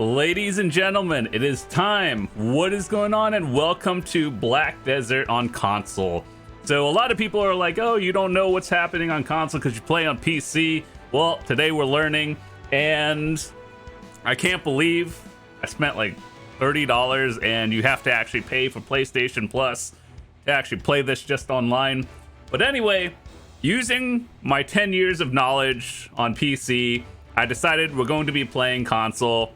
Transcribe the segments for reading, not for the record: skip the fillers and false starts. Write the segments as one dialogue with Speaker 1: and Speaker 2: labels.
Speaker 1: Ladies and gentlemen, it is time. What is going on? And welcome to Black Desert on console. So a lot of people are like, oh, you don't know what's happening on console because you play on PC. Well, today we're learning, and I can't believe I spent like $30 and you have to actually pay for PlayStation Plus to actually play this just online. But anyway, using my 10 years of knowledge on PC, I decided we're going to be playing console.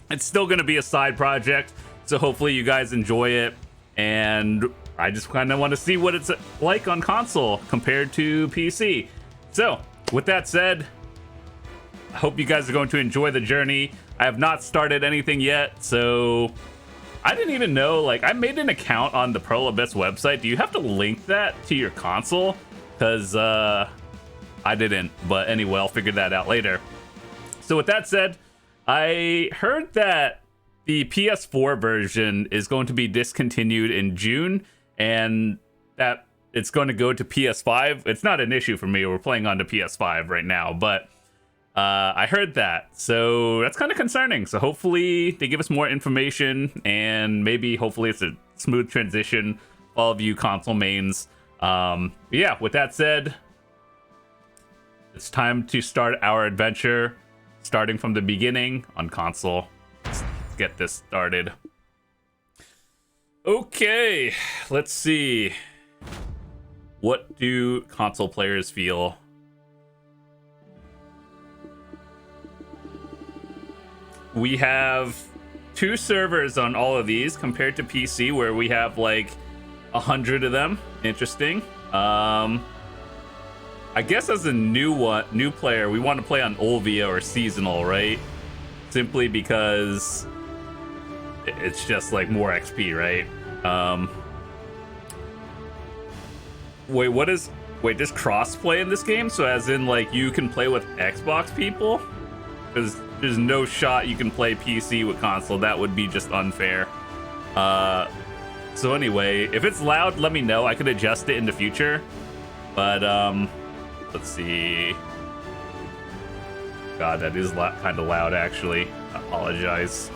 Speaker 1: It's still going to be a side project, so hopefully you guys enjoy it. And I just kind of want to see what it's like on console compared to PC. So, with that said, I hope you guys are going to enjoy the journey. I have not started anything yet, so I didn't even know. Like, I made an account on the Pearl Abyss website. Do you have to link that to your console? Because I didn't. But anyway, I'll figure that out later. So with that said, I heard that the PS4 version is going to be discontinued in June, and that it's going to go to PS5. It's not an issue for me. We're playing on the PS5 right now, but I heard that. So that's kind of concerning. So hopefully they give us more information, and maybe hopefully it's a smooth transition for all of you console mains. Yeah, with that said, it's time to start our adventure. Starting from the beginning on console. Let's get this started. Okay, let's see. What do console players feel? We have 2 servers on all of these compared to PC, where we have like 100 of them. Interesting. I guess as a new player, we want to play on Olvia or Seasonal, right? Simply because it's just like more XP, right? Wait, there's crossplay in this game? So as in like you can play with Xbox people? Because there's no shot you can play PC with console. That would be just unfair. So anyway, if it's loud, let me know. I could adjust it in the future. But let's see. God, that is kind of loud, actually. I apologize.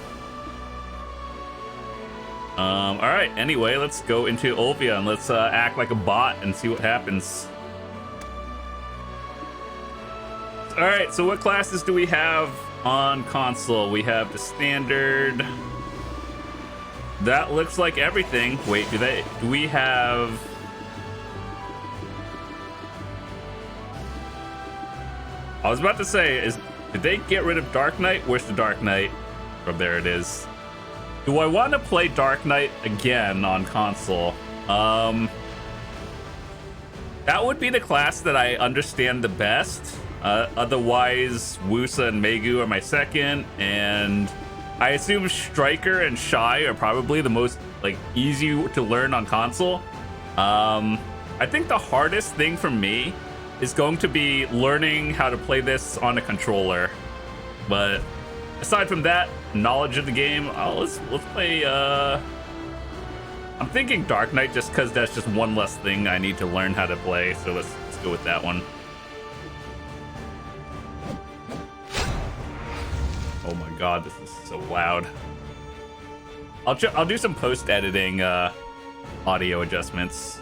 Speaker 1: All right. Anyway, let's go into Olvia and let's act like a bot and see what happens. All right. So, what classes do we have on console? We have the standard. That looks like everything. Wait, do we have? I was about to say, did they get rid of Dark Knight? Where's the Dark Knight? Oh, there it is. Do I want to play Dark Knight again on console? That would be the class that I understand the best. Otherwise, Wusa and Megu are my second, and I assume Striker and Shy are probably the most like easy to learn on console. I think the hardest thing for me is going to be learning how to play this on a controller. But aside from that, knowledge of the game, let's play. I'm thinking Dark Knight just because that's just one less thing I need to learn how to play. So let's go with that one. Oh my god, this is so loud. I'll do some post editing audio adjustments.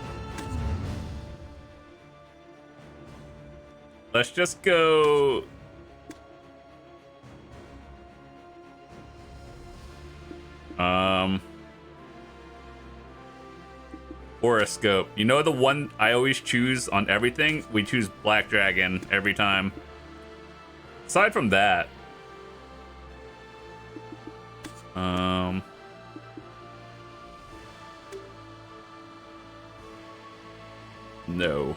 Speaker 1: Let's just go. Horoscope. You know the one I always choose on everything? We choose Black Dragon every time. Aside from that. No.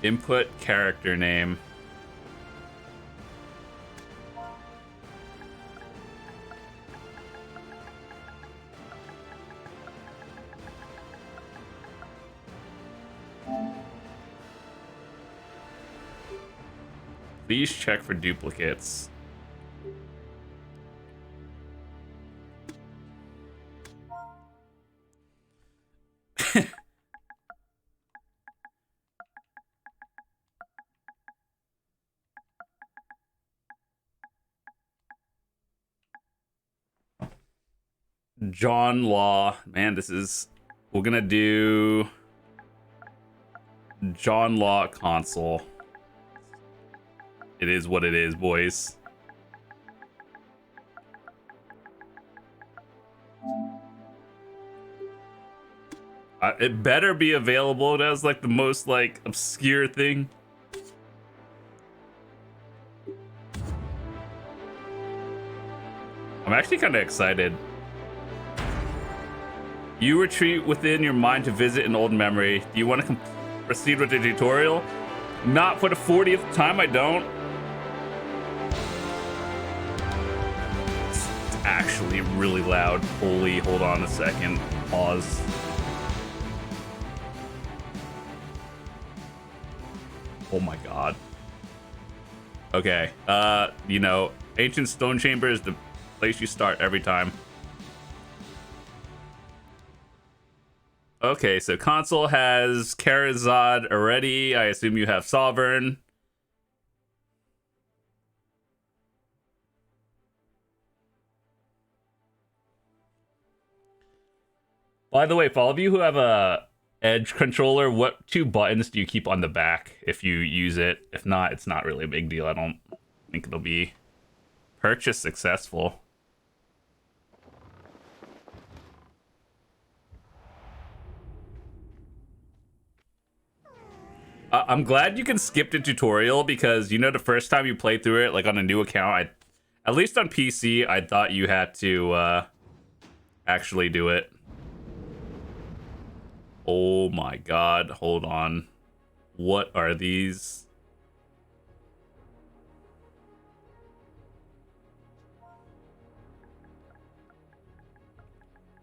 Speaker 1: Input character name. Please check for duplicates. Jonlaw. Man, this is... We're gonna do... Jonlaw console. It is what it is, boys. It better be available. That's like the most like obscure thing. I'm actually kind of excited. You retreat within your mind to visit an old memory. Do you want to proceed with the tutorial? Not for the 40th time, I don't. It's actually really loud. Holy, hold on a second. Pause. Oh my god. Okay, you know, Ancient Stone Chamber is the place you start every time. Okay, so console has Karazad already. I assume you have Sovereign. By the way, for all of you who have a Edge controller, what 2 buttons do you keep on the back if you use it? If not, it's not really a big deal. I don't think it'll be purchase successful. I'm glad you can skip the tutorial because, you know, the first time you play through it, like on a new account, at least on PC, I thought you had to actually do it. Oh my god, hold on. What are these?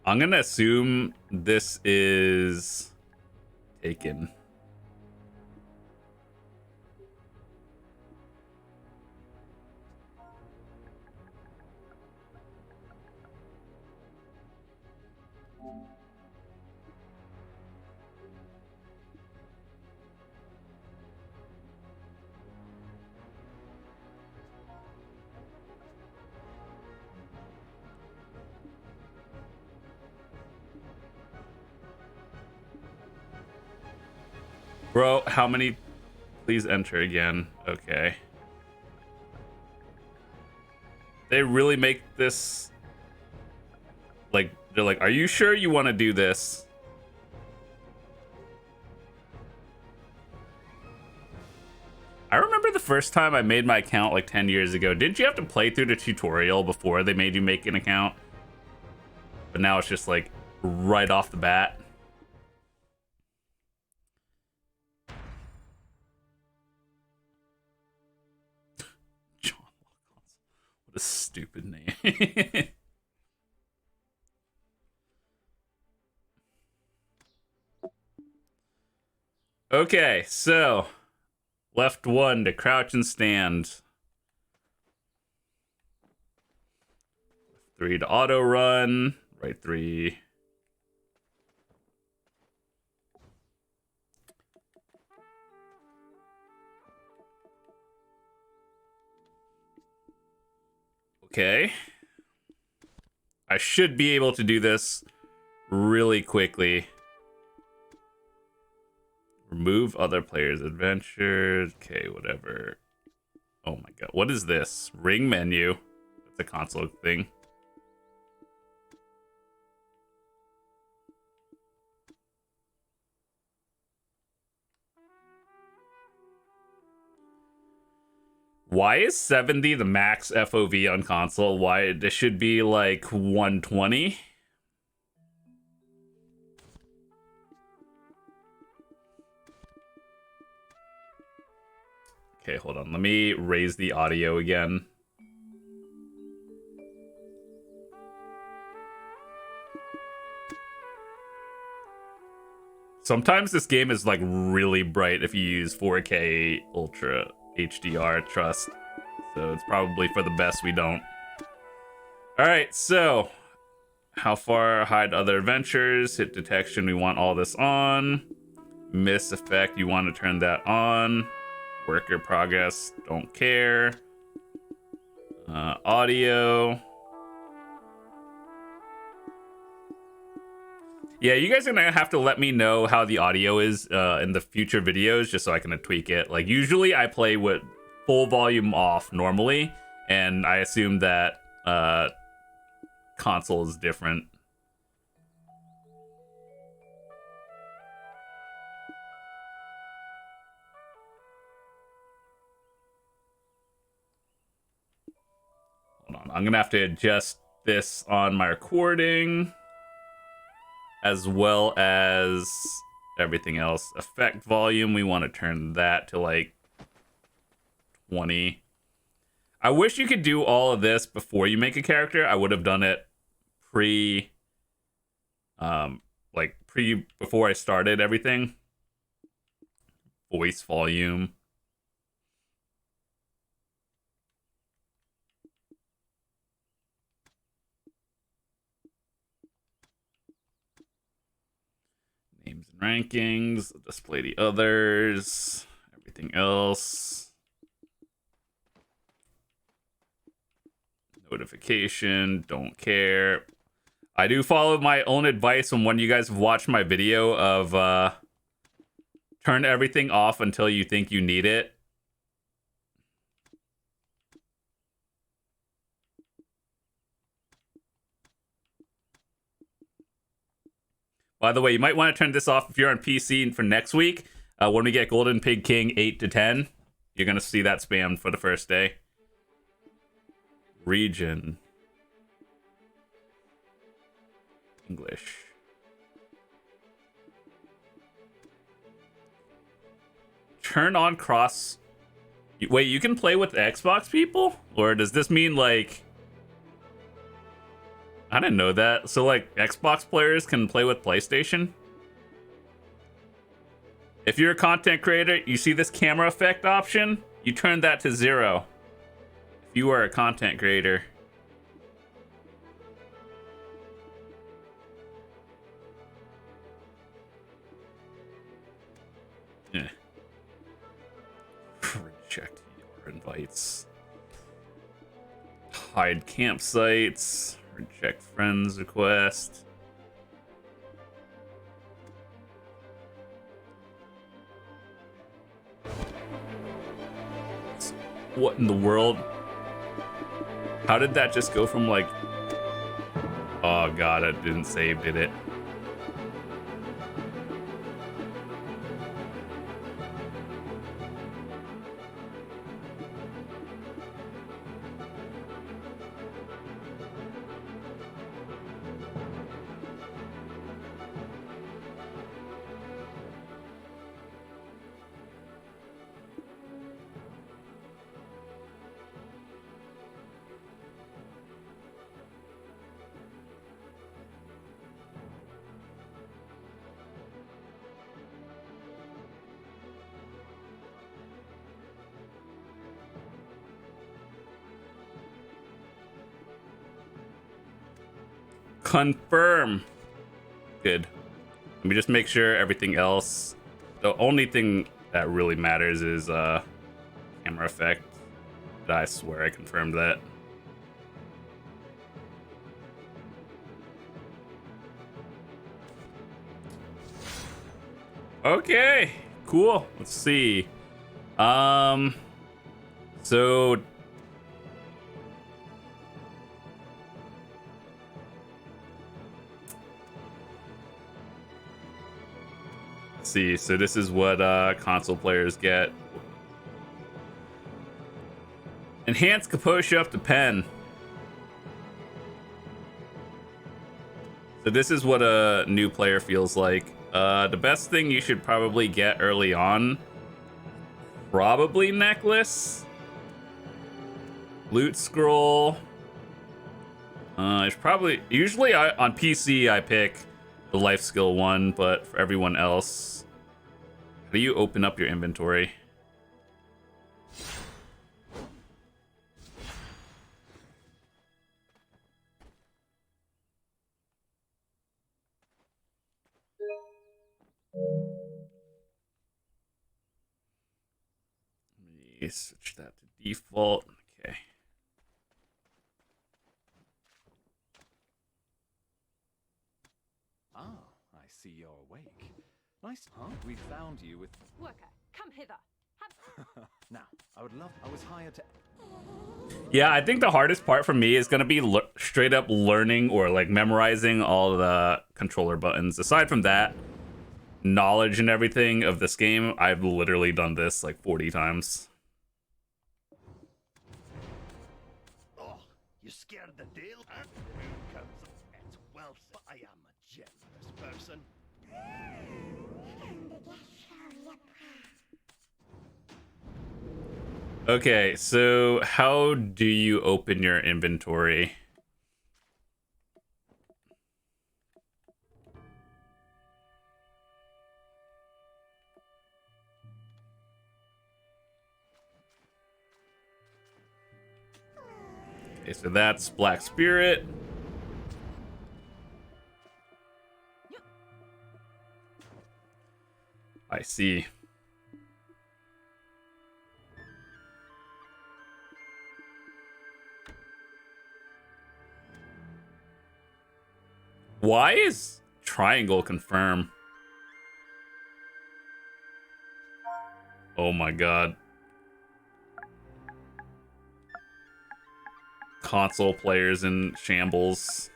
Speaker 1: I'm gonna assume this is taken. Bro, how many? Please enter again. Okay. They really make this... Like, they're like, are you sure you want to do this? I remember the first time I made my account like 10 years ago. Didn't you have to play through the tutorial before they made you make an account? But now it's just like right off the bat. What a stupid name. Okay, so left 1 to crouch and stand. 3 to auto run. Right 3. Okay. I should be able to do this really quickly. Remove other players' adventures. Okay, whatever. Oh my god. What is this? Ring menu. That's a console thing. Why is 70 the max FOV on console? Why this should be like 120? Okay, hold on. Let me raise the audio again. Sometimes this game is like really bright if you use 4K Ultra HDR, trust. So it's probably for the best we don't. Alright, so how far? Hide other adventures. Hit detection, we want all this on. Miss effect, you want to turn that on. Worker progress, don't care. Audio. Yeah, you guys are gonna have to let me know how the audio is in the future videos, just so I can tweak it. Like usually, I play with full volume off normally, and I assume that console is different. Hold on, I'm gonna have to adjust this on my recording, as well as everything else. Effect volume, we want to turn that to like 20. I wish you could do all of this before you make a character. I would have done it pre before I started everything. Voice volume. Names and rankings. Display the others. Everything else. Notification. Don't care. I do follow my own advice from when you guys have watched my video of turn everything off until you think you need it. By the way, you might want to turn this off if you're on PC for next week. When we get Golden Pig King 8 to 10, you're going to see that spammed for the first day. Region. English. Turn on cross. Wait, you can play with Xbox people? Or does this mean like... I didn't know that. So like Xbox players can play with PlayStation? If you're a content creator, you see this camera effect option, you turn that to 0. If you are a content creator. Yeah. Reject your invites. Hide campsites. Reject friends request. What in the world? How did that just go from like... Oh god, it didn't save, did it? Confirm. Good. Let me just make sure everything else. The only thing that really matters is camera effect. I swear I confirmed that. Okay, cool. Let's see. So let's see. So this is what console players get. Enhanced composure up to pen. So this is what a new player feels like. The best thing you should probably get early on, probably necklace, loot scroll. It's probably usually on PC I pick the life skill one, but for everyone else, how do you open up your inventory? Let me switch that to default. Okay.
Speaker 2: see you're awake. Nice, huh? We found you with...
Speaker 3: Worker, come hither.
Speaker 2: Now, I was hired to...
Speaker 1: Yeah, I think the hardest part for me is going to be straight up learning or like memorizing all the controller buttons. Aside from that, knowledge and everything of this game, I've literally done this like 40 times.
Speaker 4: Oh, you scared the deal, huh? Who comes up? It's well, I am a generous person.
Speaker 1: Okay, so how do you open your inventory? Okay, so that's Black Spirit. I see. Why is triangle confirm? Oh my god. Console players in shambles.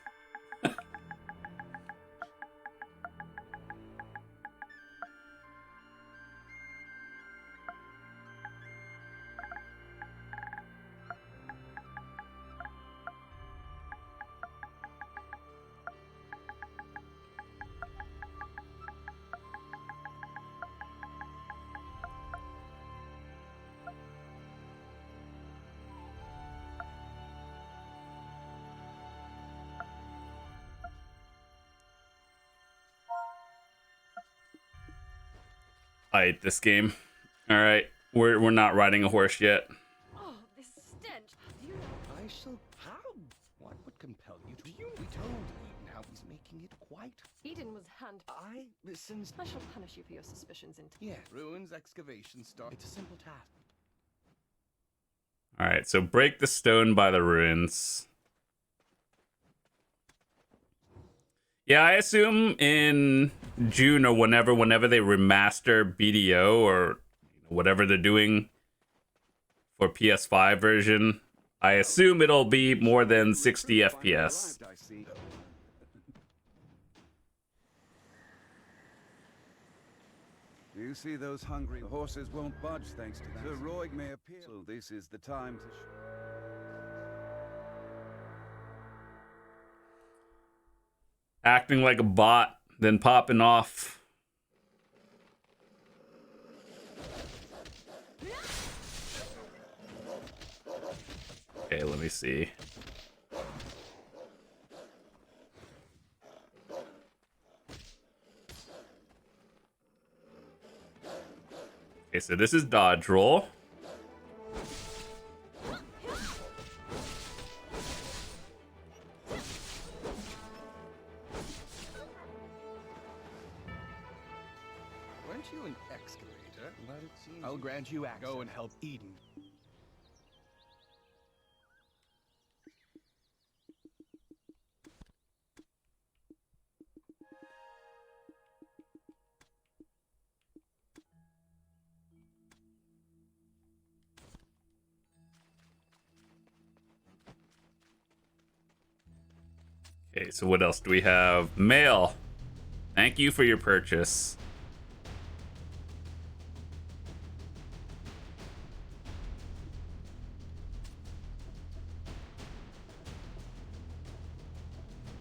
Speaker 1: I hate this game. All right, we're not riding a horse yet.
Speaker 3: Oh, this stench. Do you know?
Speaker 4: I shall. How? What would compel you to? We told Eden how he's making it quite.
Speaker 3: Eden was
Speaker 4: Since.
Speaker 3: I shall punish you for your suspicions into.
Speaker 4: Yeah, ruins excavation start. It's a simple task.
Speaker 1: All right, so break the stone by the ruins. Yeah, I assume in June or whenever they remaster BDO or whatever they're doing for PS5 version, I assume it'll be more than 60 FPS.
Speaker 5: You see those hungry horses won't budge thanks to that. Sir Roig may appear. So this is the time to...
Speaker 1: Acting like a bot, then popping off. Okay, let me see. Okay, so this is dodge roll.
Speaker 4: Weren't you an excavator? But it seems I'll grant you access. Go and help Eden.
Speaker 1: Okay, so what else do we have? Mail. Thank you for your purchase.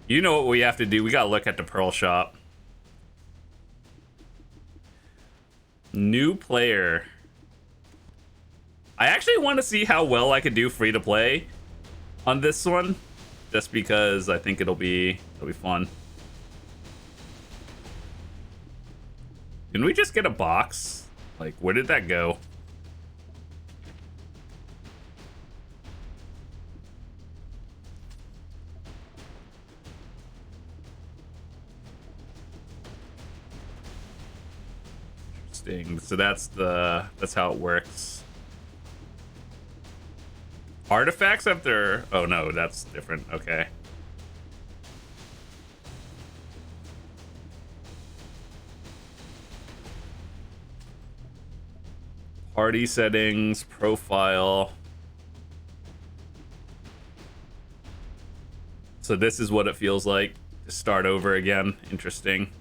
Speaker 1: You know what we have to do? We gotta look at the Pearl Shop. New player. I actually want to see how well I could do free to play on this one, just because I think it'll be fun. Didn't we just get a box? Like, where did that go? Interesting. So that's how it works. Artifacts have their... Oh no, that's different. Okay. Party settings, profile. So this is what it feels like to start over again. Interesting.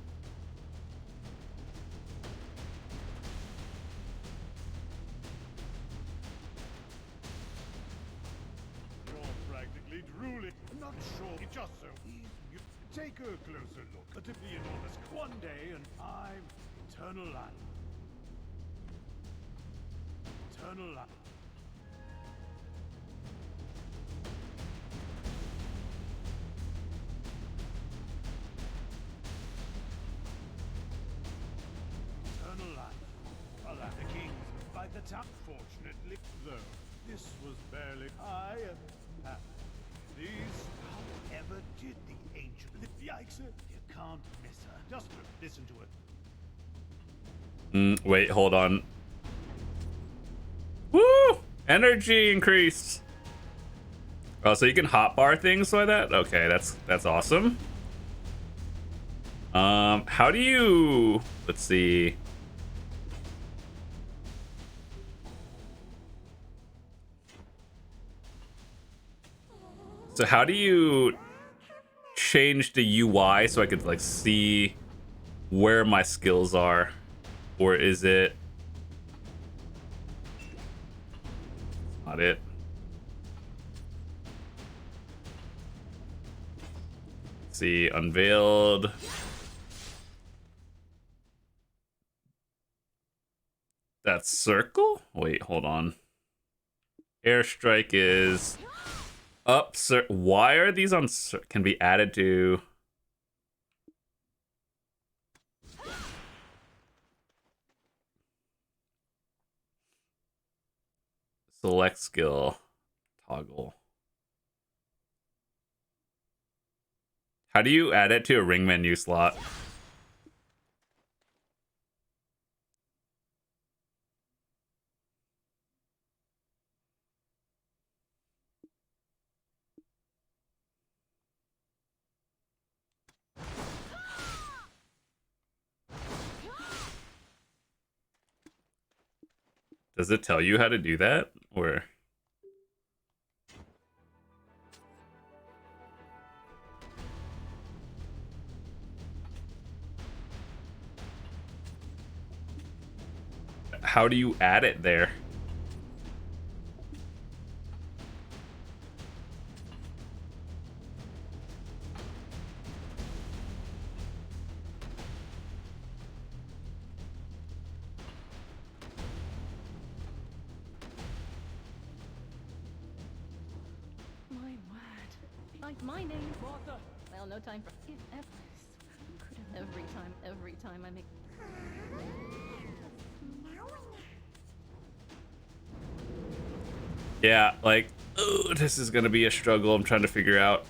Speaker 4: You're practically drooling. I'm not sure. It just so you take a closer look. But to be enormous one day, and I'm eternal life. Eternal life. Eternal life. Alas, the kings by the top. Fortunately, though, this was barely. I am happy. These, however, did the ancient. Yikes! You can't miss her. Just listen to it.
Speaker 1: Wait, hold on. Woo! Energy increased. Oh, so you can hotbar things like that? Okay, that's awesome. How do you... Let's see. So how do you change the UI so I could like see where my skills are? Or is it not it? Let's see, unveiled. That circle? Wait, hold on. Airstrike is up, sir. Why are these on? Can be added to. Select skill. Toggle. How do you add it to a ring menu slot? Does it tell you how to do that? Or how do you add it there?
Speaker 3: My word. Like my name, Martha. Well, no time for if ever. Could have every time I make.
Speaker 1: Yeah, like, oh, this is gonna be a struggle. I'm trying to figure out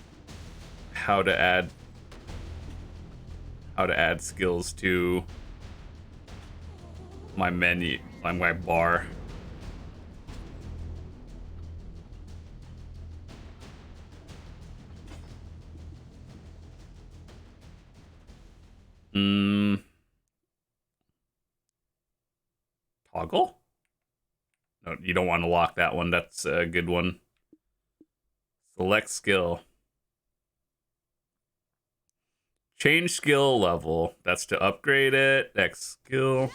Speaker 1: how to add skills to my menu, like my bar. Toggle? No, you don't want to lock that one. That's a good one. Select skill. Change skill level. That's to upgrade it. Next skill.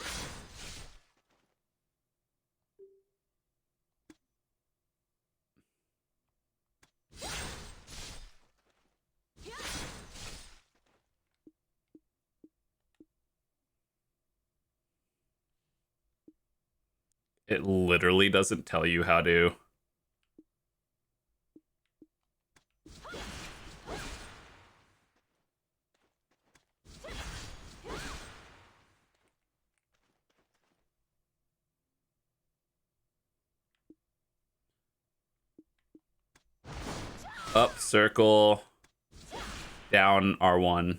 Speaker 1: It literally doesn't tell you how to. Up circle, down R1.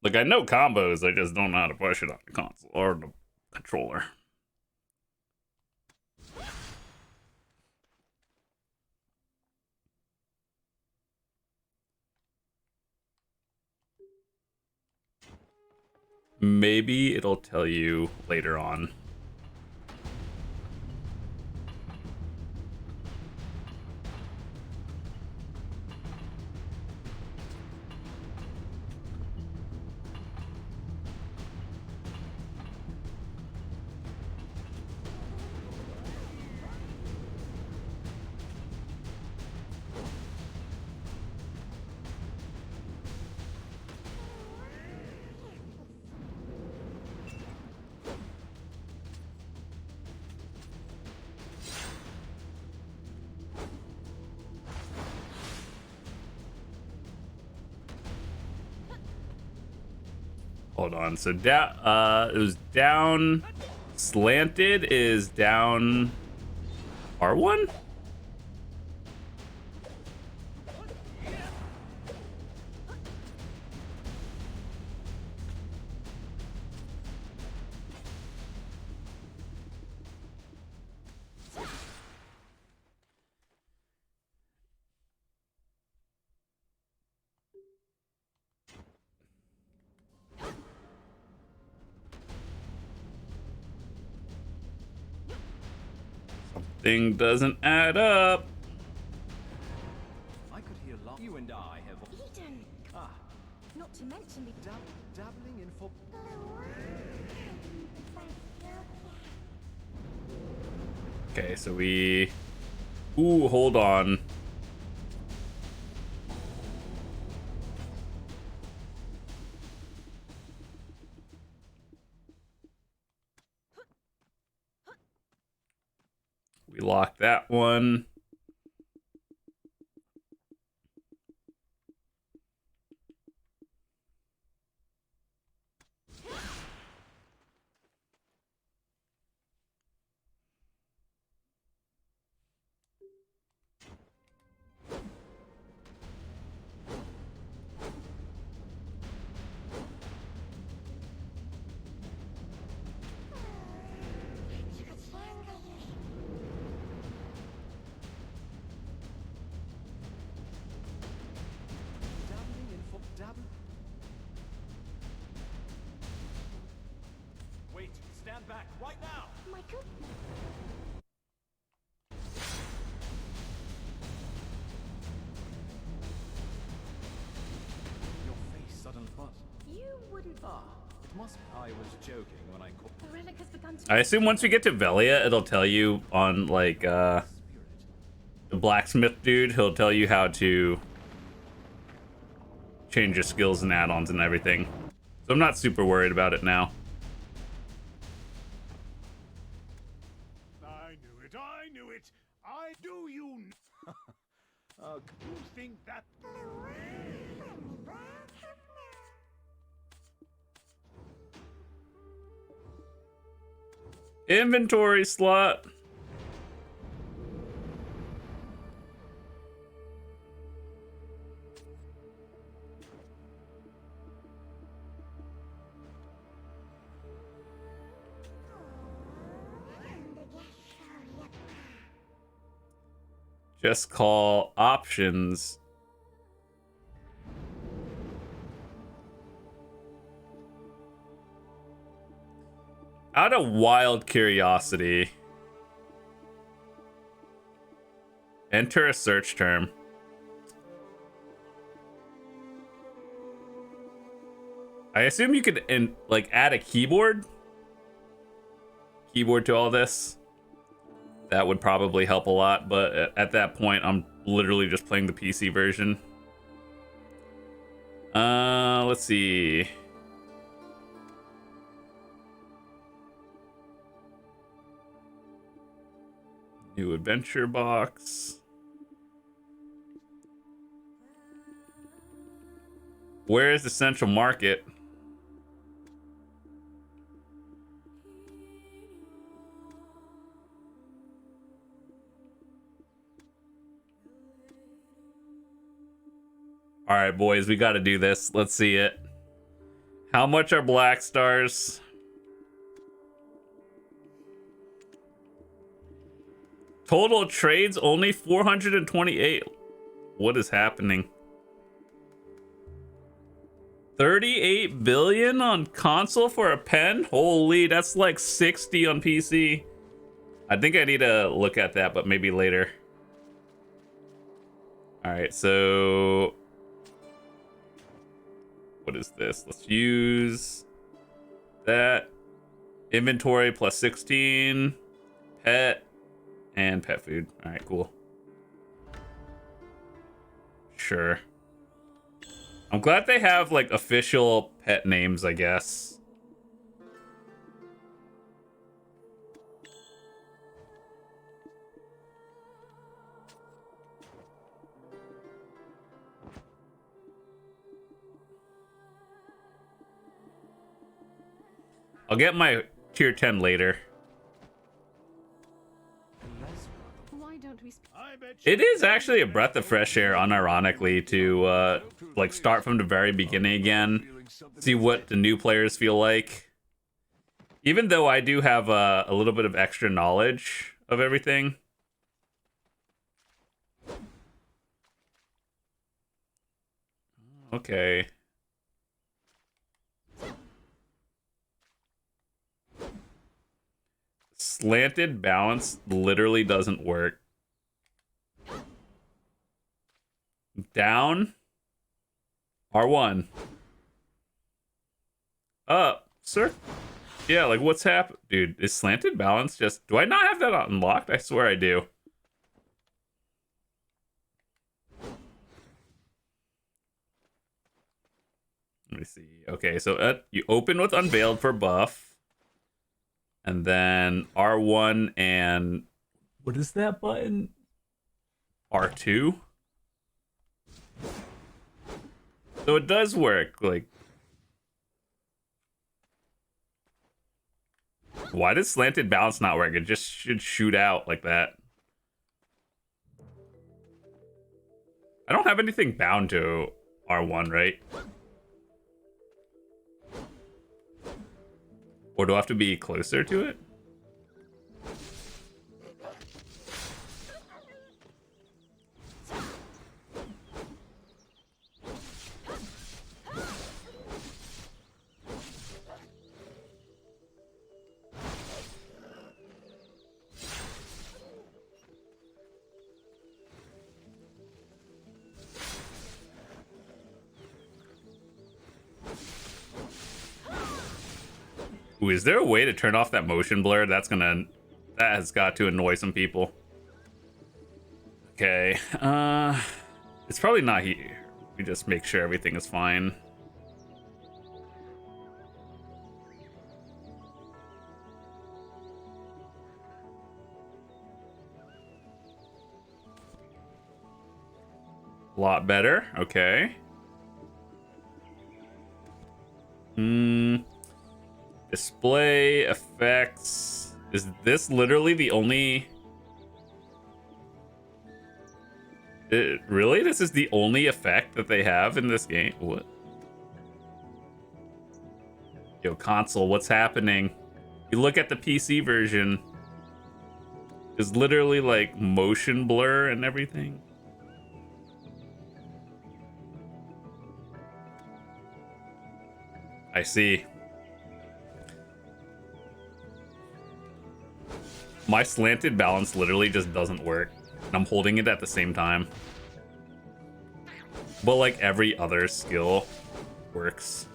Speaker 1: Like, I know combos, I just don't know how to push it on the console or the controller. maybe it'll tell you later on. Hold on. So down, it was down. Slanted is down. R1. Thing doesn't add up.
Speaker 2: I could hear you and I have
Speaker 3: Eden!
Speaker 2: ah
Speaker 3: Not to mention the
Speaker 2: dabbling in for
Speaker 1: Okay, so we. Ooh, hold on. We locked that one.
Speaker 2: dabbling in for dabbling. Wait, stand back right now.
Speaker 3: my good.
Speaker 2: Your face suddenly but
Speaker 3: You wouldn't.
Speaker 2: it must I was joking when I called
Speaker 3: The relic has begun to.
Speaker 1: I assume once we get to Velia, it'll tell you on like
Speaker 2: spirit.
Speaker 1: the blacksmith dude. He'll tell you how to change your skills and add-ons and everything. So I'm not super worried about it now.
Speaker 4: I knew it. I knew it. I do you. You think that?
Speaker 1: Inventory slot. Just call options. Out of wild curiosity, enter a search term. I assume you could like add a keyboard to all this. That would probably help a lot, but at that point, I'm literally just playing the PC version. Let's see. New adventure box. Where is the central market? All right, boys, we got to do this. Let's see it. How much are black stars? Total trades only 428. What is happening? $38 billion on console for a pen? Holy, that's like 60 on PC. I think I need to look at that, but maybe later. All right, so what is this? Let's use that. Inventory plus 16, pet, and pet food. All right, cool. Sure. I'm glad they have like official pet names, I guess. I'll get my tier 10 later.
Speaker 3: Why don't we
Speaker 1: It is actually a breath of fresh air, unironically, to like start from the very beginning again, see what the new players feel like. Even though I do have a little bit of extra knowledge of everything. Okay. Slanted balance literally doesn't work. Down. R1. Up. Sir. Yeah, like what's happened? Dude, is slanted balance just... Do I not have that unlocked? I swear I do. Let me see. Okay, so you open with Unveiled for buff. And then R1 and... What is that button? R2? So it does work, like... Why does slanted balance not work? It just should shoot out like that. I don't have anything bound to R1, right? Or do I have to be closer to it? Ooh, is there a way to turn off that motion blur? That has got to annoy some people. Okay, it's probably not here. We just make sure everything is fine. A lot better, okay. Display effects. Is this literally the only... Really? This is the only effect that they have in this game? What? Yo, console, what's happening? You look at the PC version. It's literally like motion blur and everything. I see. My slanted balance literally just doesn't work. And I'm holding it at the same time. But like every other skill works.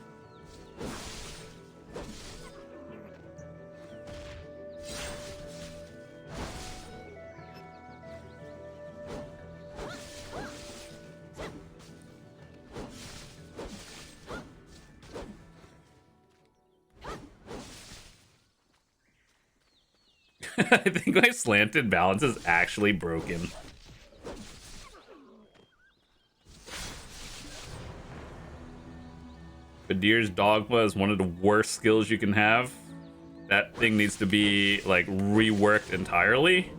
Speaker 1: I think my slanted balance is actually broken. Badir's Dogma is one of the worst skills you can have. That thing needs to be like reworked entirely.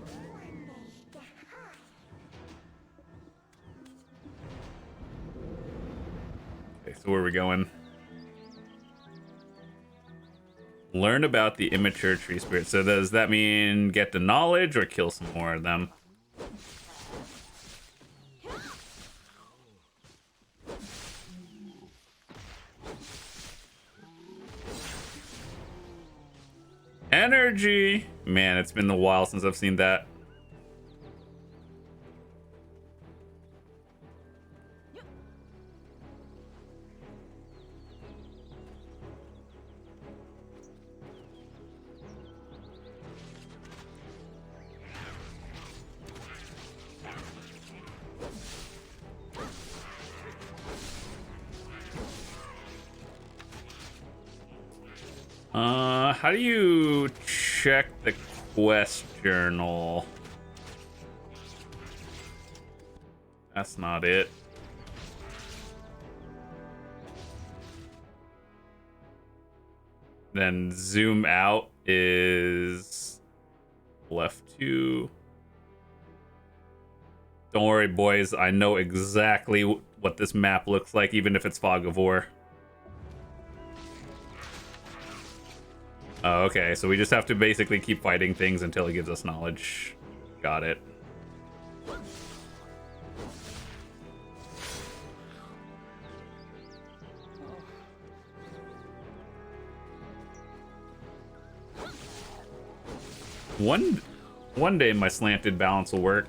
Speaker 1: Okay, so where are we going? Learn about the immature tree spirit. So does that mean get the knowledge or kill some more of them? Energy. Man, it's been a while since I've seen that. How do you check the quest journal? That's not it. Then zoom out is left 2. Don't worry, boys. I know exactly what this map looks like, even if it's Fog of War. Oh, okay, so we just have to basically keep fighting things until it gives us knowledge. Got it. One day my slanted balance will work.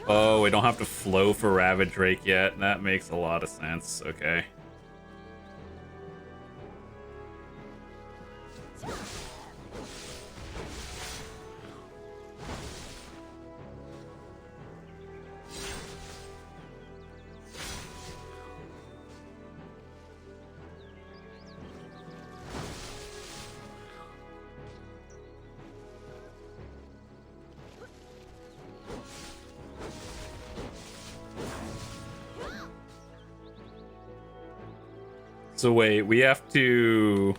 Speaker 1: Oh, we don't have to flow for Ravage Rake yet. That makes a lot of sense. Okay. So wait, we have to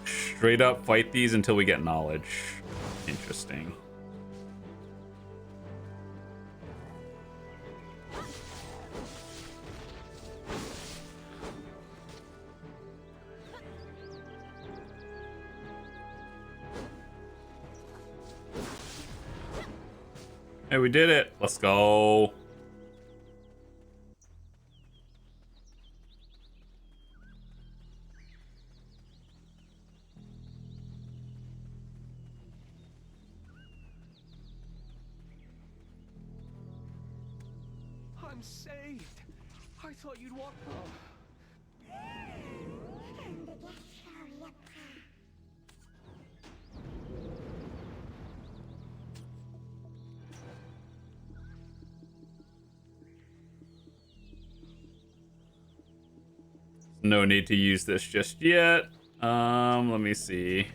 Speaker 1: straight up fight these until we get knowledge. Interesting. Hey, we did it. Let's go.
Speaker 6: I'm saved. I thought you'd walk.
Speaker 1: No need to use this just yet. Let me see.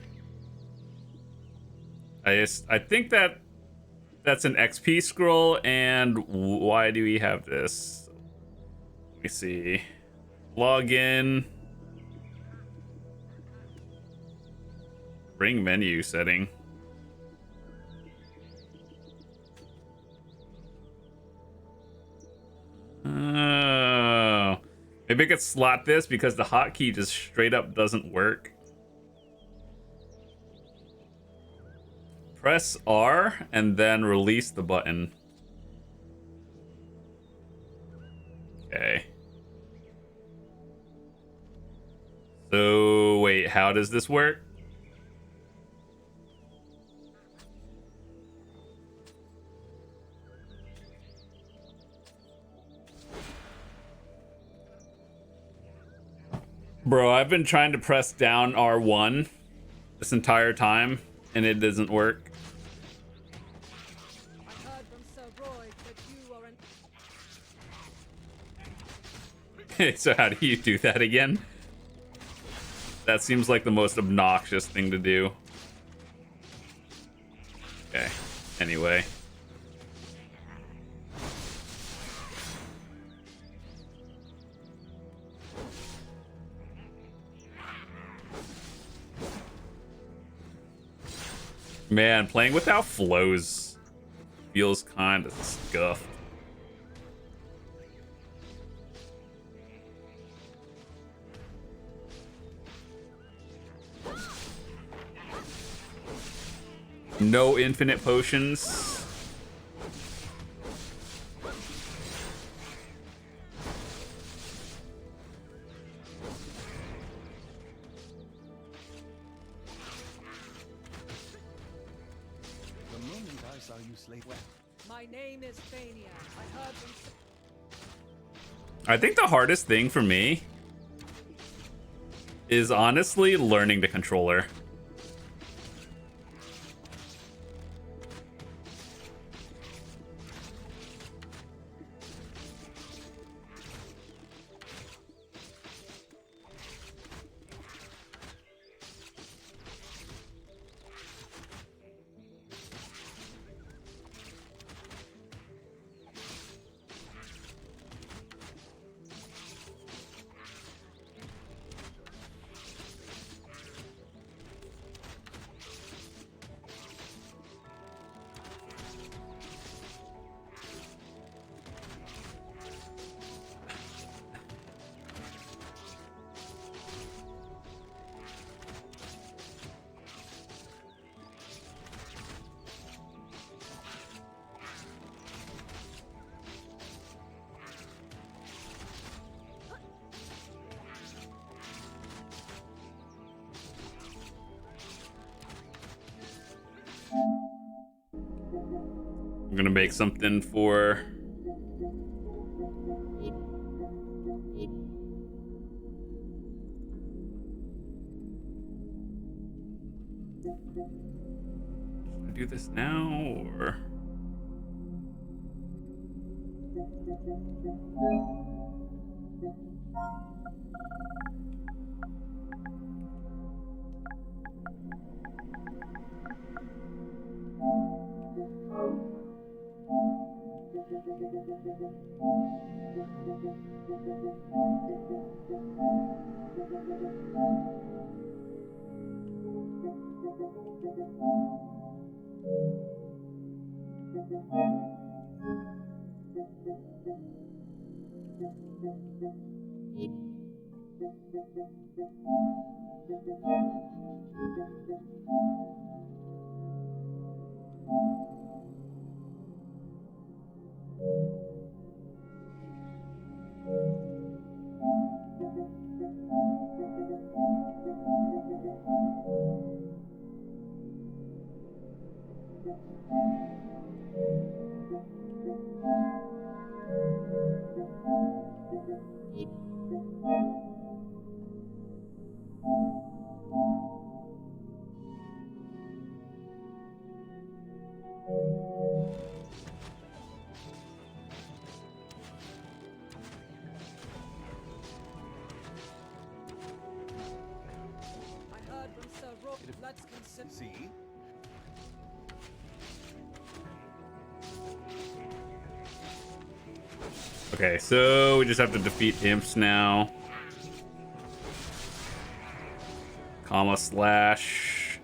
Speaker 1: I think that's an XP scroll, and why do we have this? Let me see. Log in. Bring menu setting. Oh. Maybe I could slot this because the hotkey just straight up doesn't work. Press R and then release the button. Okay. So, wait, how does this work? Bro, I've been trying to press down R1 this entire time, and it doesn't work.
Speaker 3: I heard from Sir Roy that you are an...
Speaker 1: So how do you do that again? That seems like the most obnoxious thing to do. Okay, anyway. Man, playing without flows feels kind of scuffed. No infinite potions.
Speaker 4: The moment I saw you slay well.
Speaker 6: My name is Fania. I heard them.
Speaker 1: I think the hardest thing for me is honestly learning the controller. I'm gonna make something for should I do this now or
Speaker 6: I heard from Sir Rob. Let's consider.
Speaker 4: See?
Speaker 1: okay, so we just have to defeat imps now. Comma slash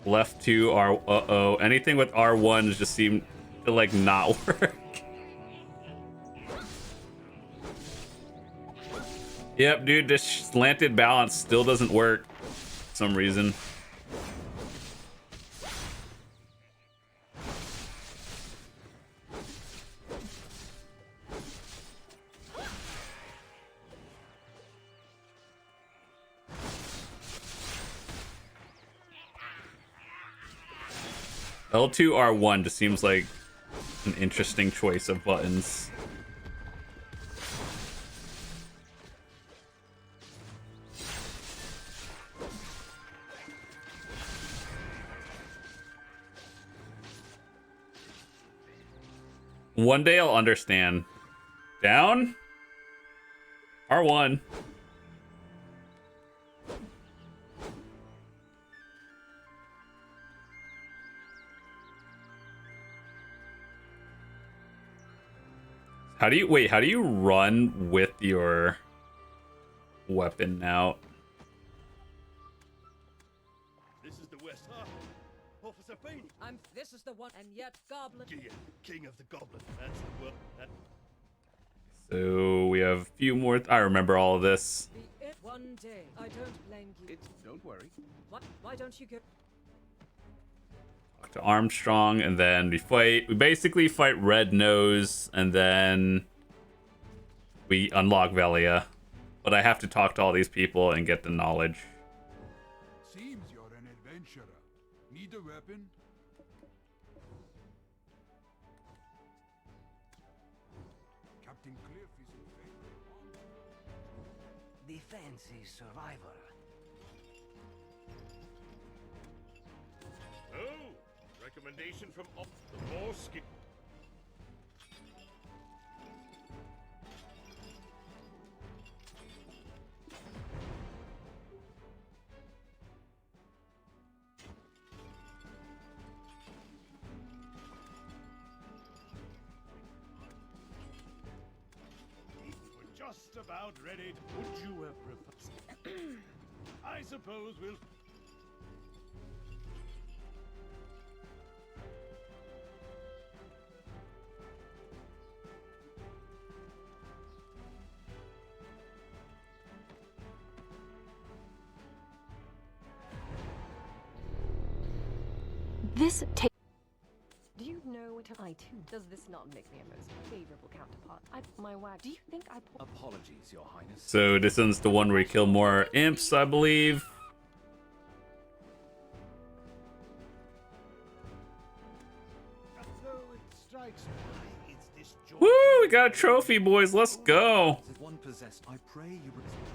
Speaker 1: left 2 R uh-oh. Anything with R1 just seem to like not work. Yep, dude, this slanted balance still doesn't work for some reason. L2 R1 just seems like an interesting choice of buttons. One day I'll understand. Down? R1. How do you wait? How do you run with your weapon now?
Speaker 4: This is the West. Ah, Officer Fane.
Speaker 6: This is the one, and yet Goblin.
Speaker 4: Yeah, King of the Goblin. That's the word.
Speaker 1: So we have a few more. I remember all of this.
Speaker 6: One day, I don't blame you.
Speaker 5: Don't worry.
Speaker 6: Why don't you go?
Speaker 1: Talk to Armstrong, and then we fight. We basically fight Red Nose, and then we unlock Velia. But I have to talk to all these people and get the knowledge.
Speaker 7: Seems you're an adventurer. Need a weapon? Captain Cliff is in favor.
Speaker 8: Defense is survival.
Speaker 4: Oh, recommendation from the more skill. Just about ready. Would you have preferred? I suppose we'll.
Speaker 3: This take. Do you know what I too? Does this not make me a most favorable counterpart? My wag. Do you think I?
Speaker 2: Apologies, Your Highness.
Speaker 1: So this one's the one where you kill more imps, I believe.
Speaker 4: So it strikes me. It's this joy.
Speaker 1: Woo! We got a trophy, boys. Let's go.
Speaker 2: One possessed. I pray you.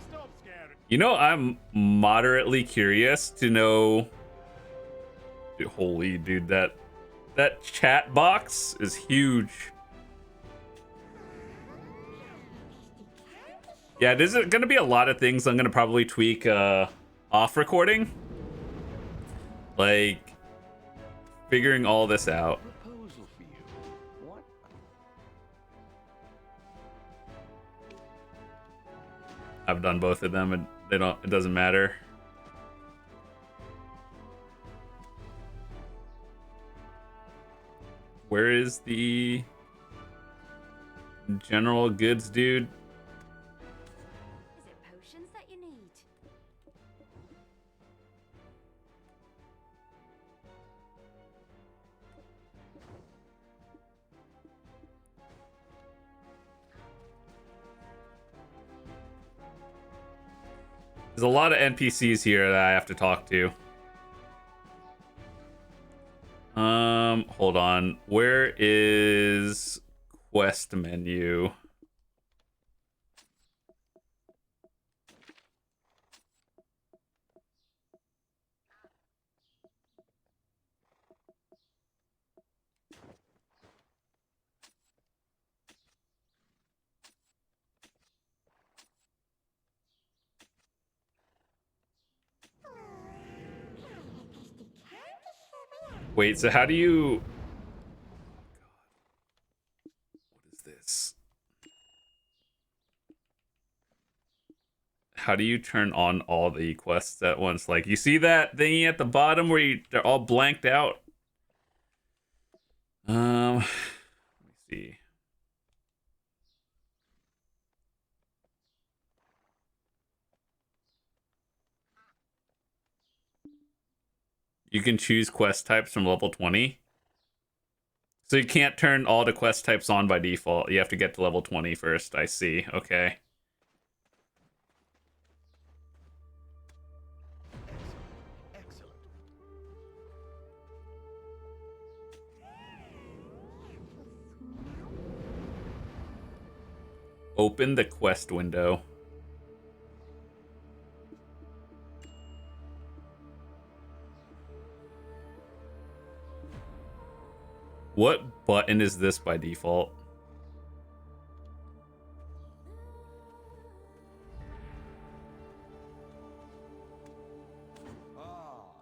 Speaker 4: Stop scaring.
Speaker 1: You know, I'm moderately curious to know. Dude, holy dude, that chat box is huge. Yeah, there's gonna be a lot of things I'm gonna probably tweak off recording. Like figuring all this out.
Speaker 5: Proposal for you. What?
Speaker 1: I've done both of them and it doesn't matter. Where is the general goods dude?
Speaker 9: Is it potions that you need?
Speaker 1: There's a lot of NPCs here that I have to talk to. Hold on. Where is quest menu? Wait, so how do you... What is this? How do you turn on all the quests at once? Like, you see that thingy at the bottom where they're all blanked out? Let me see. You can choose quest types from level 20. So you can't turn all the quest types on by default. You have to get to level 20 first. I see. Okay.
Speaker 4: Excellent.
Speaker 1: Open the quest window. What button is this by default?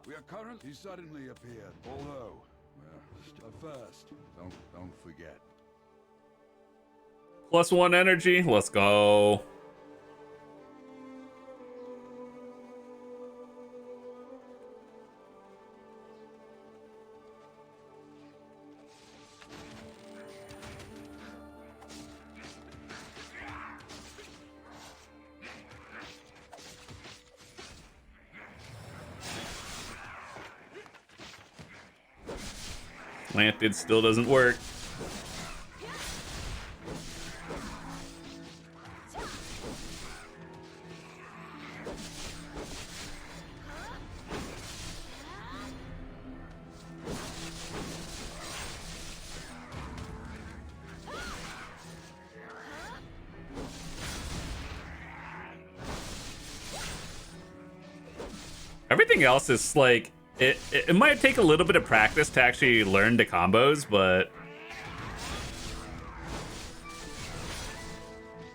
Speaker 7: We are currently suddenly appeared. Although, first, don't forget.
Speaker 1: +1 energy. Let's go. Planted still doesn't work. Everything else is like, it might take a little bit of practice to actually learn the combos, but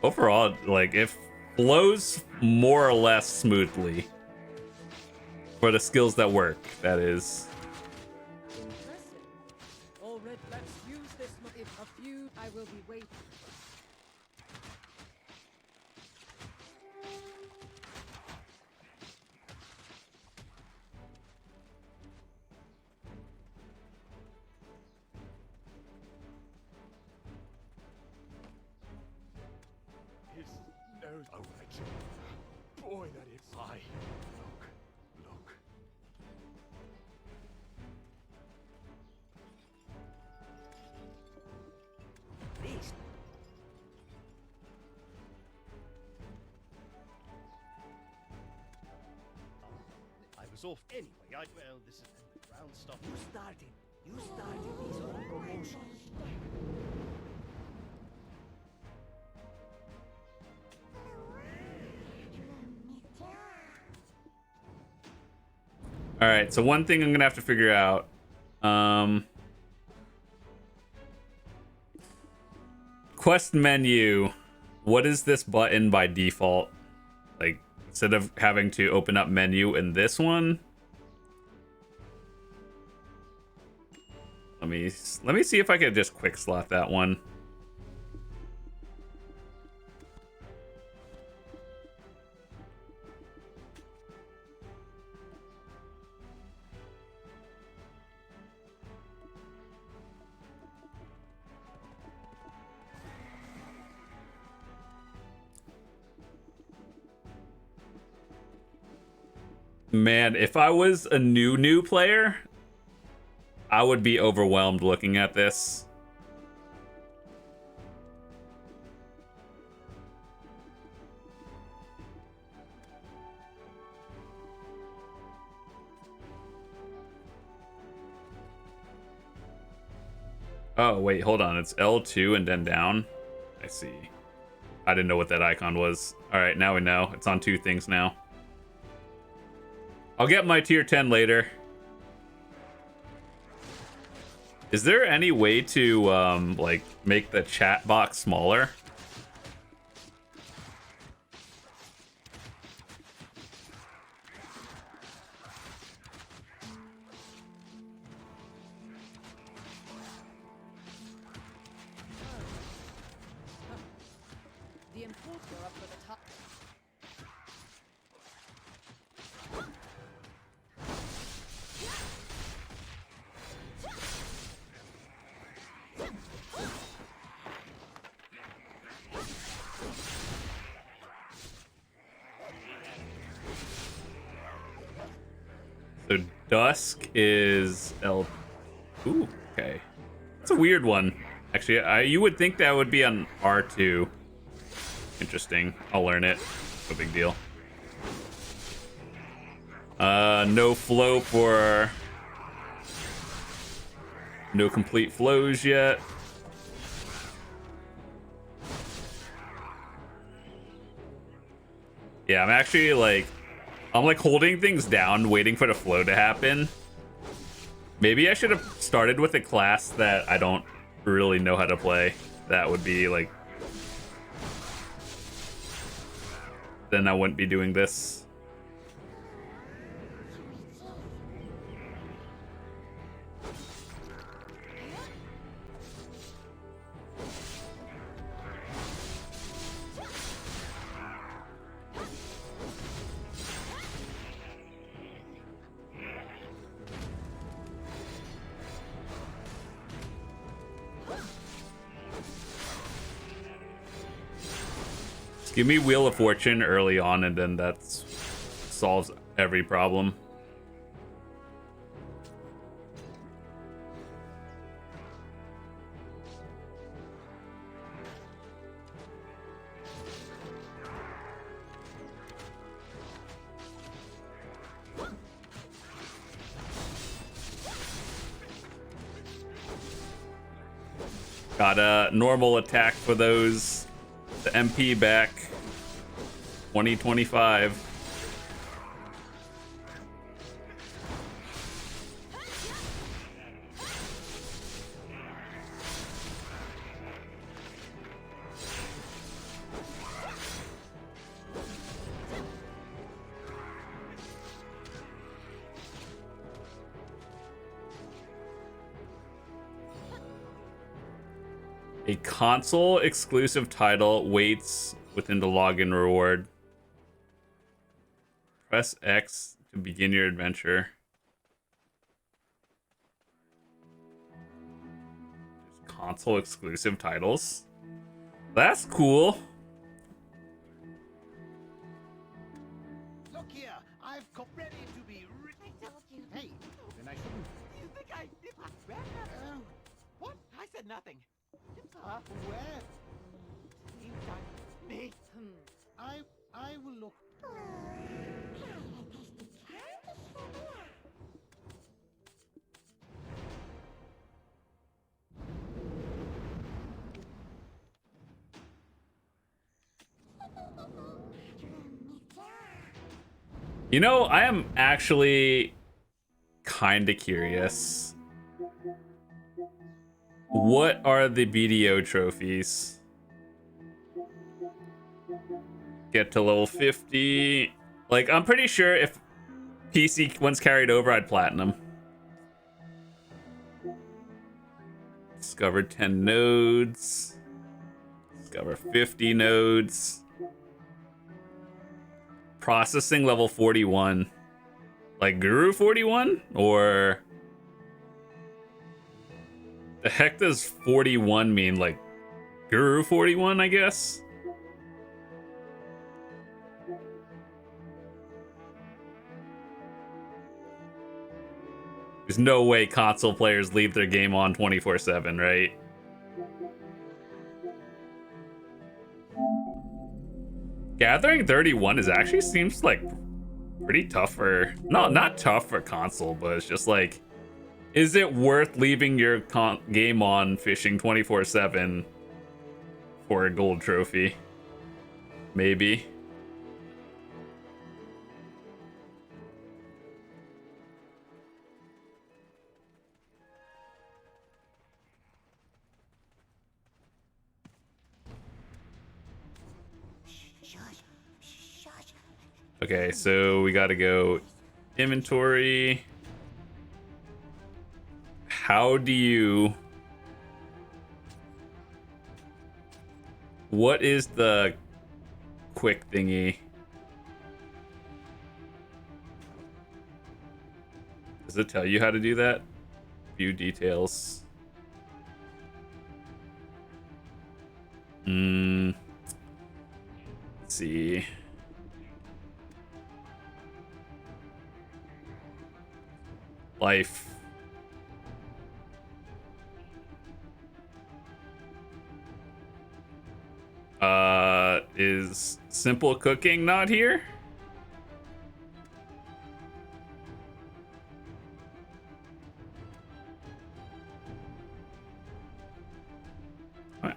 Speaker 1: overall, like, it flows more or less smoothly for the skills that work, that is.
Speaker 6: Impressive. Already, let's use this. If a few, I will be waiting.
Speaker 4: His nose. Oh, Rachel. Boy, that is high. Look, look. Beast. I was off anyway. Well, this is ground stuff. You started. You started these whole promotions.
Speaker 1: All right, so one thing I'm gonna have to figure out. Quest menu. What is this button by default? Like, instead of having to open up menu in this one. Let me see if I could just quick slot that one. Man, if I was a new player, I would be overwhelmed looking at this. Oh, wait, hold on. It's L2 and then down. I see. I didn't know what that icon was. All right, now we know. It's on two things now. I'll get my tier 10 later. Is there any way to, like, make the chat box smaller?
Speaker 6: The importer up for the top.
Speaker 1: So Dusk is L. Ooh, okay. That's a weird one. Actually, you would think that would be on R2. Interesting. I'll learn it. No big deal. No flow for... No complete flows yet. Yeah, I'm actually like... I'm like holding things down, waiting for the flow to happen. Maybe I should have started with a class that I don't really know how to play. That would be like... Then I wouldn't be doing this. Give me Wheel of Fortune early on, and then that solves every problem. Got a normal attack for those. The MP back. 2025. A console exclusive title waits within the login reward. Press X to begin your adventure. There's console exclusive titles. That's cool.
Speaker 4: Look here, I've come ready to be. I told you. Hey, then I shouldn't. You think I did? What? I said nothing. Where? Me? I will look.
Speaker 1: You know, I am actually kind of curious. What are the BDO trophies? Get to level 50. Like, I'm pretty sure if PC once carried over, I'd platinum. Discover 10 nodes. Discover 50 nodes. Processing level 41. Like Guru 41? Or the heck does 41 mean? Like Guru 41, I guess? There's no way console players leave their game on 24/7, right? Gathering 31 is actually seems like pretty tough for not tough for console, but it's just like, is it worth leaving your game on fishing 24/7 for a gold trophy? Maybe. Okay, so we gotta go inventory. How do you... What is the quick thingy? Does it tell you how to do that? View details. Let's see. Life. Is simple cooking not here?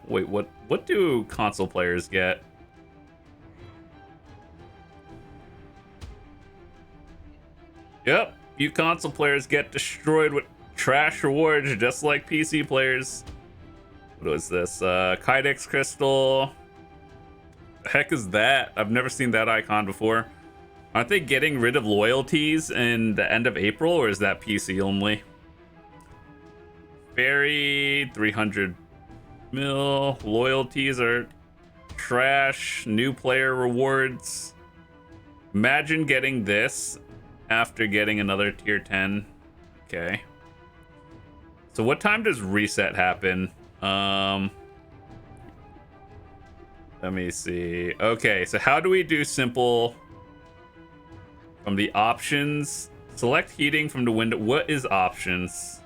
Speaker 1: Wait, what do console players get? Yep, you console players get destroyed with trash rewards just like PC players. What was this? Kydex crystal. The heck is that? I've never seen that icon before. Aren't they getting rid of loyalties in the end of April, or is that PC only? Fairy, 300 mil. Loyalties are trash. New player rewards. Imagine getting this after getting another tier 10. Okay. So what time does reset happen? Let me see. Okay, so how do we do simple? From the options, select heating from the window. What is options?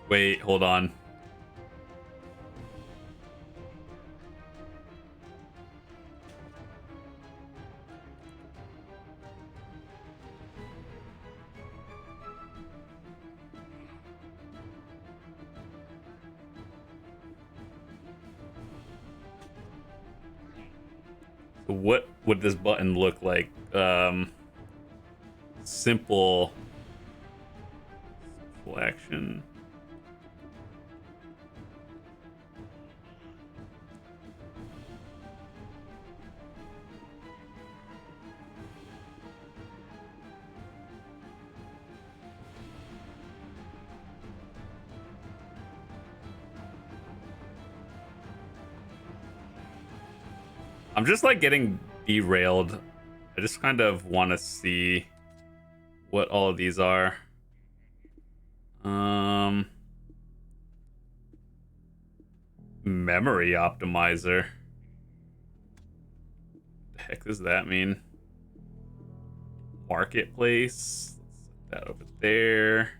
Speaker 1: Wait, hold on. What would this button look like? Simple action. I'm just like getting derailed. I just kind of want to see what all of these are. Memory optimizer. The heck does that mean? Marketplace. Let's set that over there.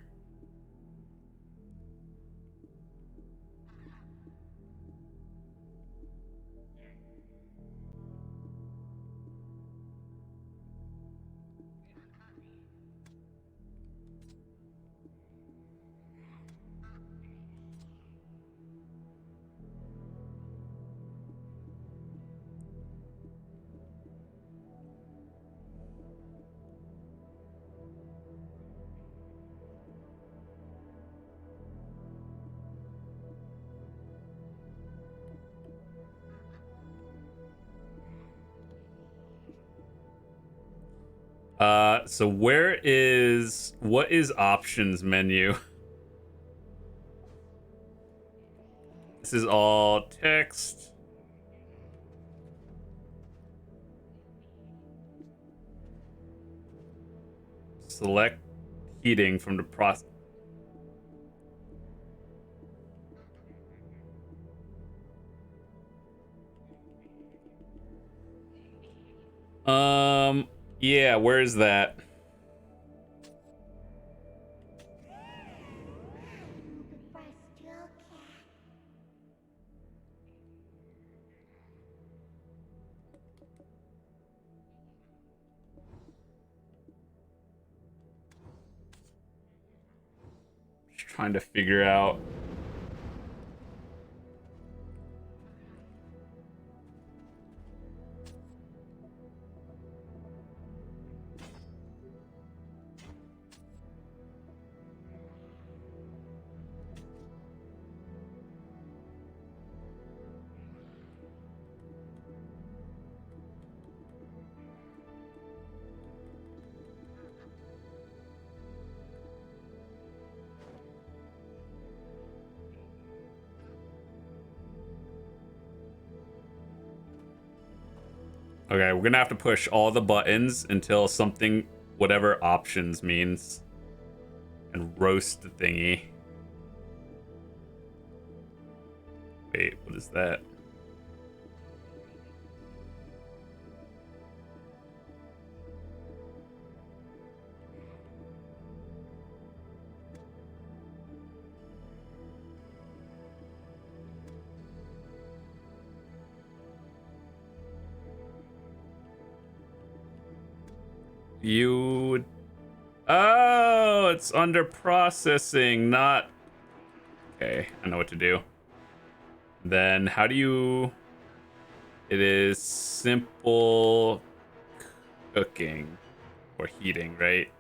Speaker 1: So what is options menu? This is all text. Select heating from the process. Yeah, where is that? Just trying to figure out. Okay, we're gonna have to push all the buttons until something, whatever options means, and roast the thingy. Wait, what is that? Oh, it's under processing, not... Okay, I know what to do. Then how do you... It is simple cooking or heating, right?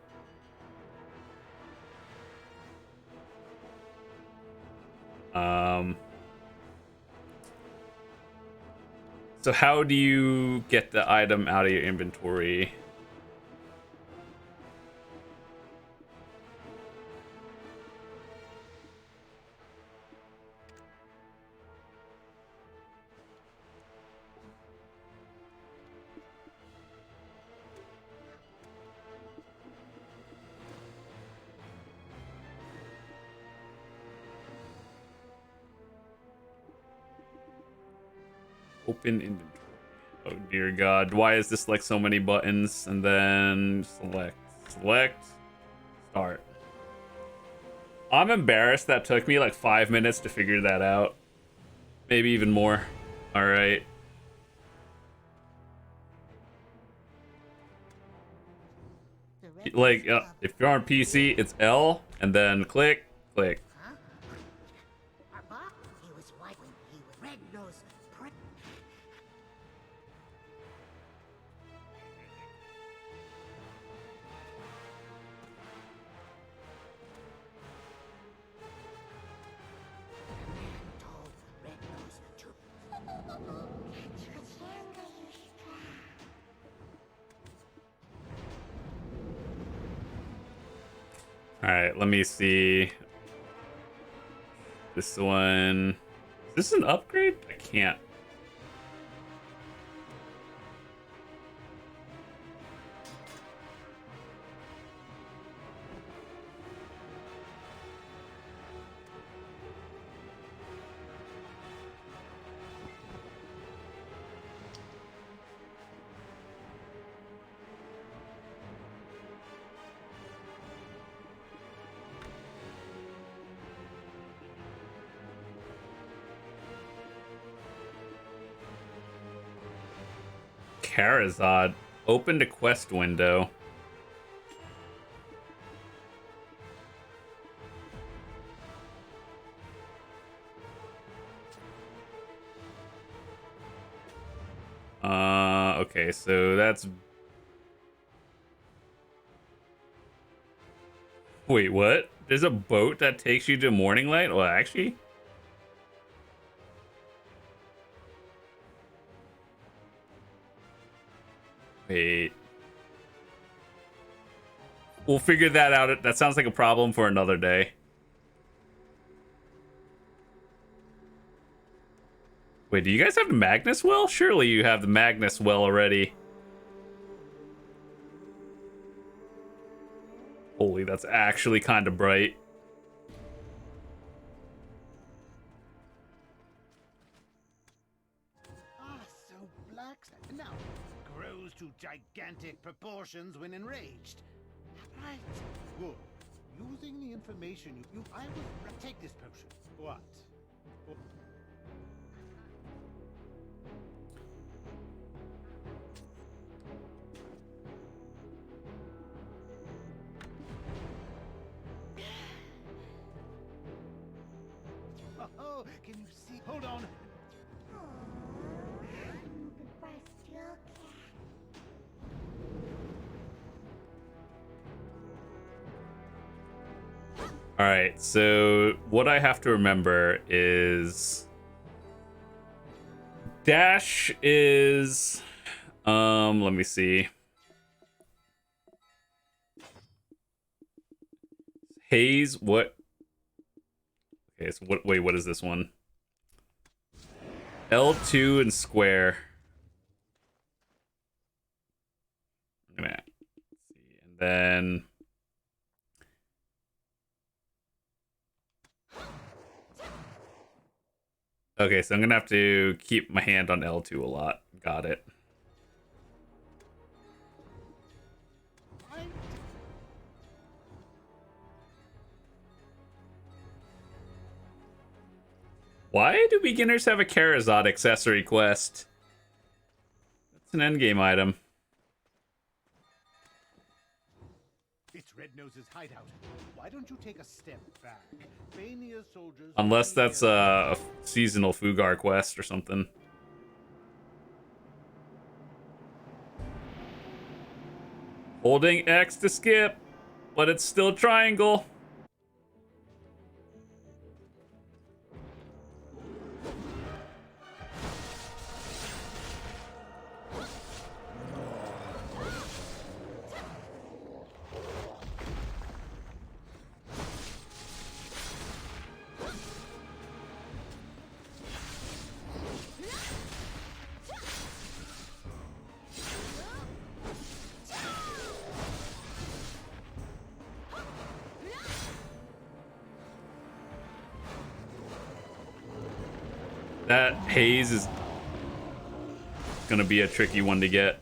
Speaker 1: So how do you get the item out of your inventory? Open inventory. Oh dear God, why is this like so many buttons? And then select, start. I'm embarrassed that took me like 5 minutes to figure that out. Maybe even more. All right. Like, if you're on PC, it's L, and then click, click. All right, let me see. This one. Is this an upgrade? I can't. Karazad. Open to quest window. Okay, so that's... Wait, what? There's a boat that takes you to Morning Light? Well, actually... Wait. We'll figure that out. That sounds like a problem for another day. Wait, do you guys have the Magnus Well? Surely you have the Magnus Well already. Holy, that's actually kind of bright.
Speaker 4: So black now grows to gigantic proportions when enraged. Right. Good. Using the information I will take this potion. What? Oh, can you see? Hold on.
Speaker 1: All right, so what I have to remember is dash is let me see. Haze, what? Okay, so what is this one? L2 and square. I'm gonna see, and then okay, so I'm gonna have to keep my hand on L2 a lot. Got it. Why do beginners have a Karazad accessory quest? That's an endgame item.
Speaker 4: It's Red Nose's hideout. Why don't you take a step back? Bania's soldiers.
Speaker 1: Unless that's a seasonal Fugar quest or something. Holding X to skip, but it's still triangle. That haze is gonna be a tricky one to get.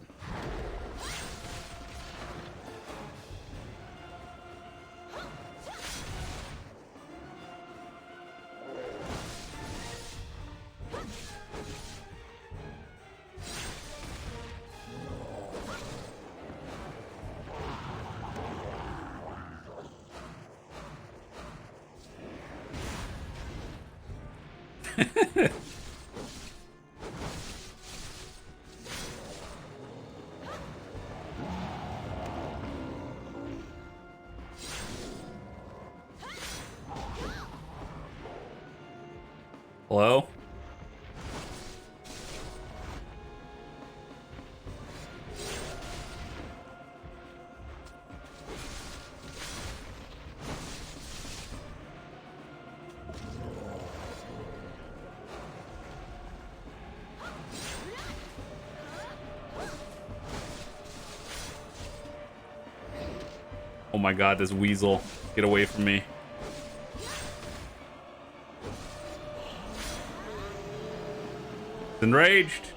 Speaker 1: Hello? Oh my god, this weasel. Get away from me. Enraged.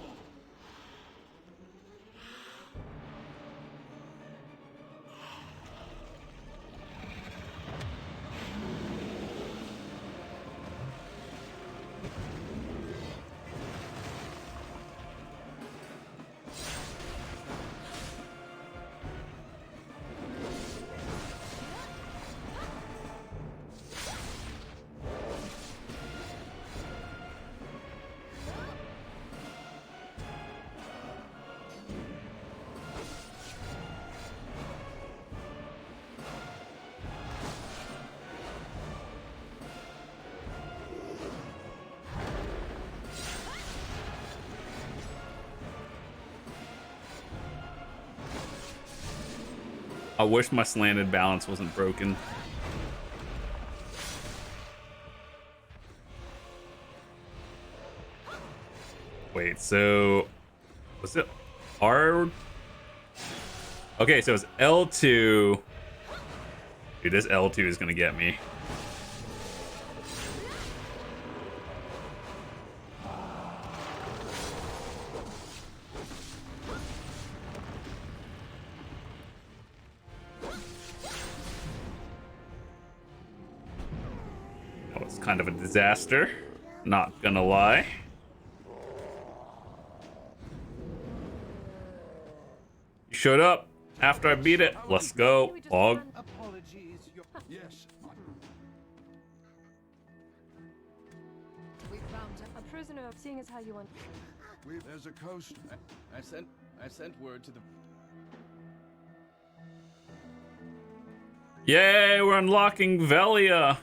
Speaker 1: I wish my slanted balance wasn't broken. Wait, so was it R? Okay, so it's L2. Dude, this L2 is gonna get me. That was kind of a disaster, not gonna lie. You showed up after I beat it. Let's go, Log.
Speaker 4: Apologies.
Speaker 7: Yes.
Speaker 6: We found a prisoner, seeing as how you want.
Speaker 7: There's a coast.
Speaker 5: I sent word to the.
Speaker 1: Yay, we're unlocking Velia.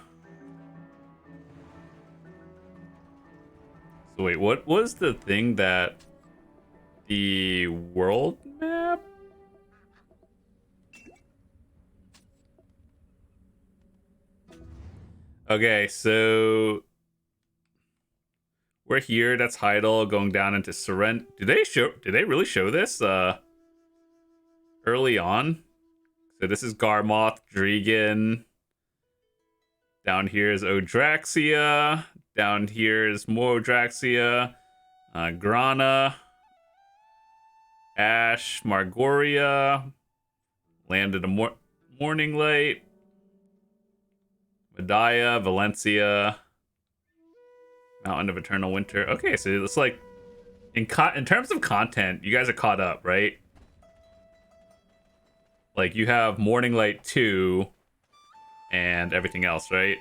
Speaker 1: So wait, what was the thing that the world map? Okay, so we're here. That's Heidel going down into Seren. Did they really show this early on? So this is Garmoth, Dregan. Down here is Odraxia. Down here is more Odraxia. Grana. Ash, Margoria. Land of the Morning Light. Medaya, Valencia. Mountain of Eternal Winter. Okay, so it's like in terms of content, you guys are caught up, right? Like you have Morning Light 2 and everything else, right?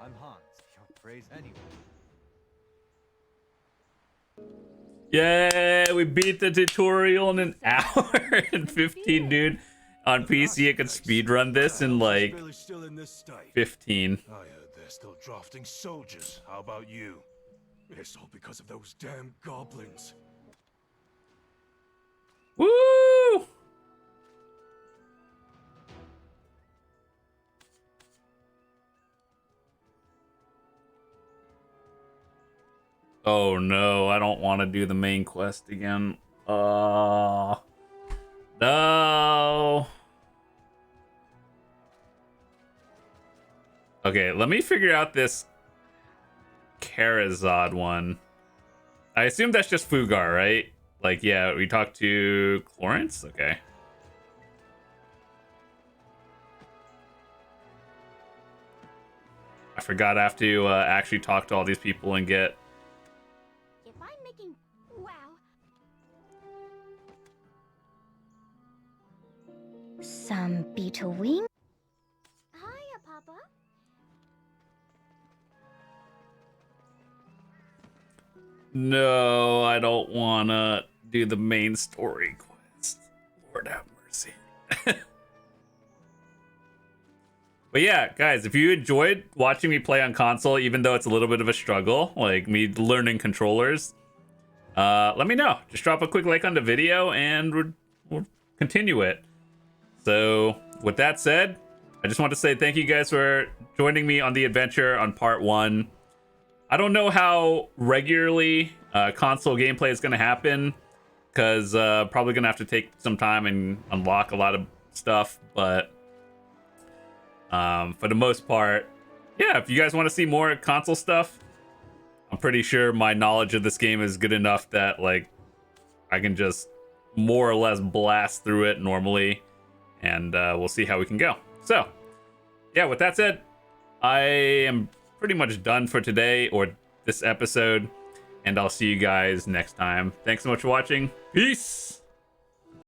Speaker 2: I'm Hans. Your praise anyway.
Speaker 1: Yay, we beat the tutorial in an hour and 15, dude. On PC, you can speedrun this in like
Speaker 4: Still in this state.
Speaker 1: 15.
Speaker 4: I heard they're still drafting soldiers. How about you? It's all because of those damn goblins.
Speaker 1: Woo! Oh no, I don't want to do the main quest again. No. Okay, let me figure out this Karazad one. I assume that's just Fugar, right? Like, yeah, we talked to Clarence? Okay. forgot I have to actually talk to all these people and get...
Speaker 9: If I'm making... Wow. Some beetle wing? Hiya, Papa.
Speaker 1: No, I don't wanna do the main story quest. Lord have mercy. But yeah, guys, if you enjoyed watching me play on console, even though it's a little bit of a struggle, like me learning controllers, let me know. Just drop a quick like on the video and we'll continue it. So with that said, I just want to say thank you guys for joining me on the adventure on part 1. I don't know how regularly console gameplay is going to happen, because probably going to have to take some time and unlock a lot of stuff, but for the most part, yeah, if you guys want to see more console stuff, I'm pretty sure my knowledge of this game is good enough that like I can just more or less blast through it normally, and we'll see how we can go. So yeah, with that said, I am pretty much done for today, or this episode, and I'll see you guys next time. Thanks so much for watching. Peace.